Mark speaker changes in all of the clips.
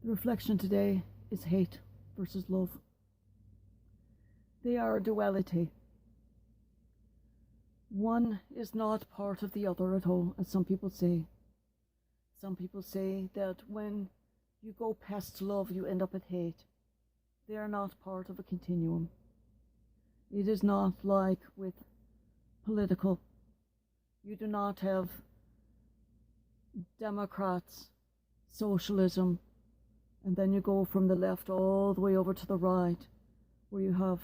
Speaker 1: The reflection today is hate versus love. They are a duality. One is not part of the other at all, as some people say. Some people say that when you go past love, you end up at hate. They are not part of a continuum. It is not like with political. You do not have Democrats, socialism, and then you go from the left all the way over to the right, where you have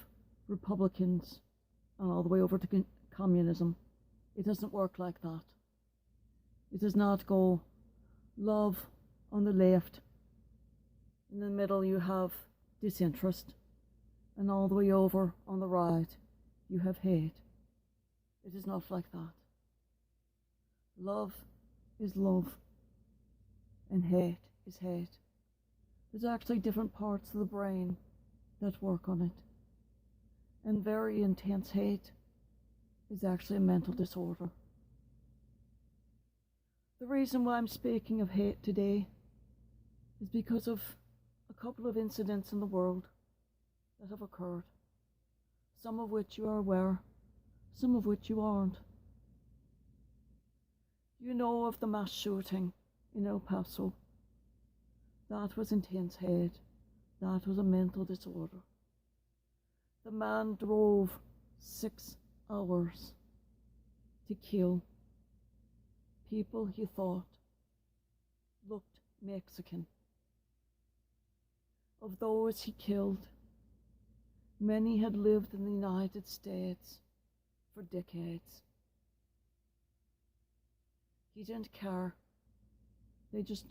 Speaker 1: Republicans, and all the way over to communism. It doesn't work like that. It does not go love on the left. In the middle you have disinterest, and all the way over on the right you have hate. It is not like that. Love is love, and hate is hate. There's actually different parts of the brain that work on it. And very intense hate is actually a mental disorder. The reason why I'm speaking of hate today is because of a couple of incidents in the world that have occurred, some of which you are aware, some of which you aren't. You know of the mass shooting in El Paso. That was intense hate. That was a mental disorder. The man drove 6 hours to kill people he thought looked Mexican. Of those he killed, many had lived in the United States for decades. He didn't care. They just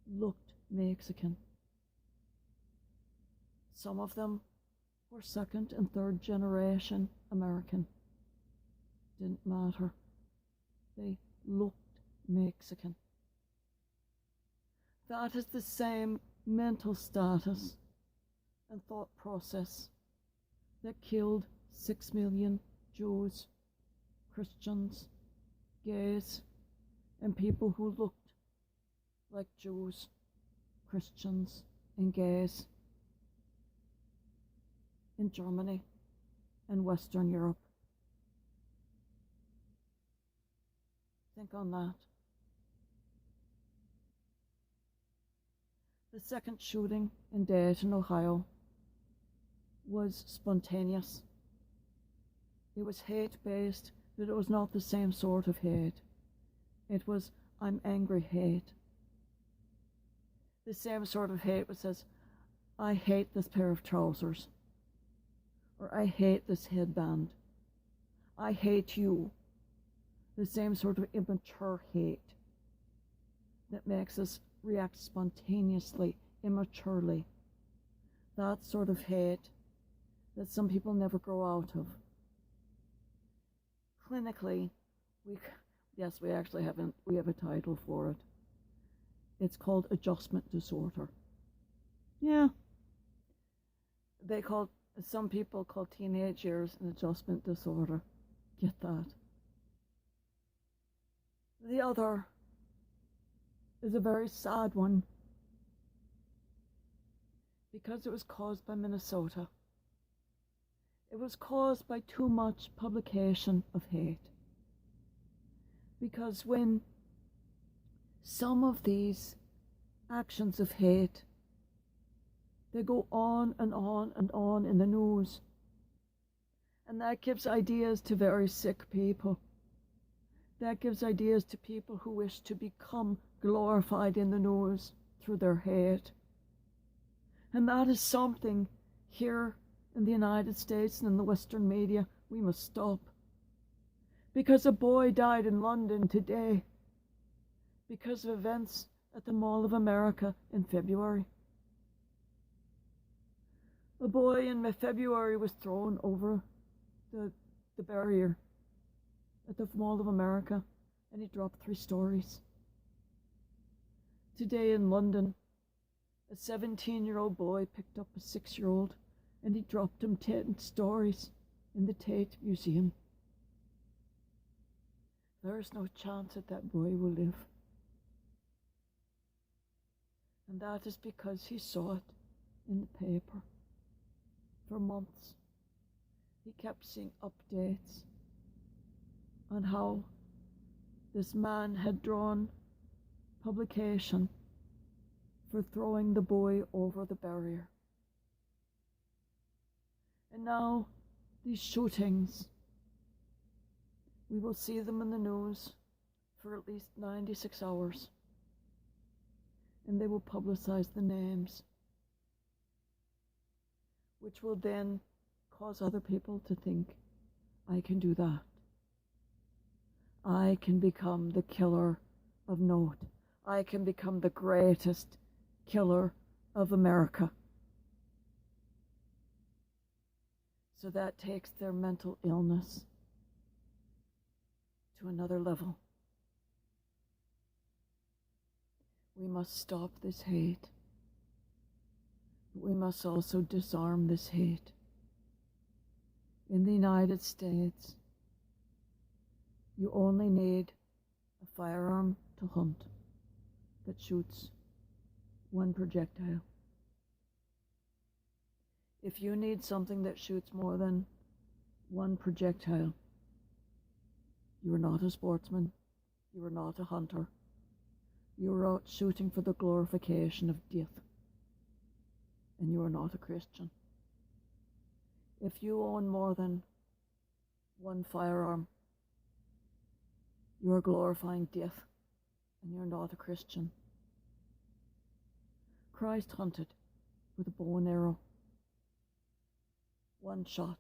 Speaker 1: looked Mexican. Some of them were second and third generation American. Didn't matter. They looked Mexican. That is the same mental status and thought process that killed 6 million Jews, Christians, gays, and people who looked like Jews, Christians, and gays in Germany and Western Europe. Think on that. The second shooting in Dayton, Ohio was spontaneous. It was hate-based, but it was not the same sort of hate. It was, I'm angry hate. The same sort of hate which says, I hate this pair of trousers. Or I hate this headband. I hate you. The same sort of immature hate that makes us react spontaneously, immaturely. That sort of hate that some people never grow out of. Clinically, we actually have a title for it. It's called adjustment disorder. Yeah. Some people call teenage years an adjustment disorder. Get that. The other is a very sad one because it was caused by Minnesota. It was caused by too much publication of hate. Because when some of these actions of hate, they go on and on and on in the news, and that gives ideas to very sick people. That gives ideas to people who wish to become glorified in the news through their hate. And that is something here in the United States and in the Western media we must stop. Because a boy died in London today because of events at the Mall of America in February. A boy in February was thrown over the barrier at the Mall of America, and he dropped 3 stories. Today in London, a 17-year-old boy picked up a 6-year-old, and he dropped him 10 stories in the Tate Museum. There is no chance that that boy will live. And that is because he saw it in the paper for months. He kept seeing updates on how this man had drawn publication for throwing the boy over the barrier. And now these shootings, we will see them in the news for at least 96 hours. And they will publicize the names, which will then cause other people to think, I can do that. I can become the killer of note. I can become the greatest killer of America. So that takes their mental illness to another level. We must stop this hate. We must also disarm this hate. In the United States, you only need a firearm to hunt that shoots one projectile. If you need something that shoots more than one projectile, you are not a sportsman, you are not a hunter, you are out shooting for the glorification of death, and you are not a Christian. If you own more than one firearm, you are glorifying death, and you're not a Christian. Christ hunted with a bow and arrow. One shot,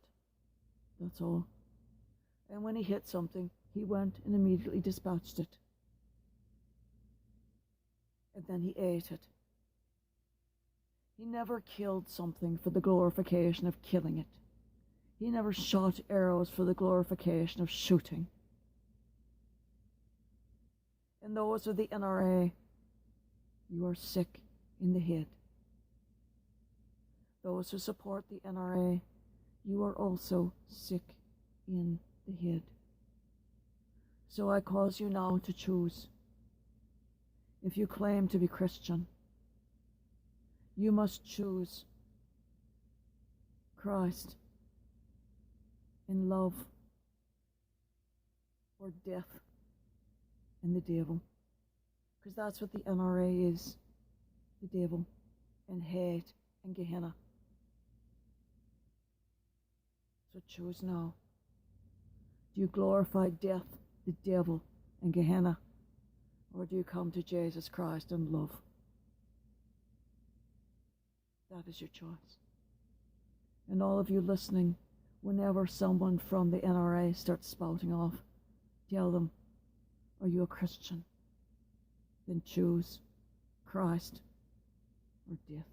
Speaker 1: that's all. And when he hit something, he went and immediately dispatched it. And then he ate it. He never killed something for the glorification of killing it. He never shot arrows for the glorification of shooting. And those of the NRA, you are sick in the head. Those who support the NRA, you are also sick in the head. So I cause you now to choose. If you claim to be Christian, you must choose Christ in love or death and the devil. Because that's what the NRA is, the devil, and hate and Gehenna. So choose now. Do you glorify death, the devil, and Gehenna? Or do you come to Jesus Christ and love? That is your choice. And all of you listening, whenever someone from the NRA starts spouting off, tell them, are you a Christian? Then choose Christ or death.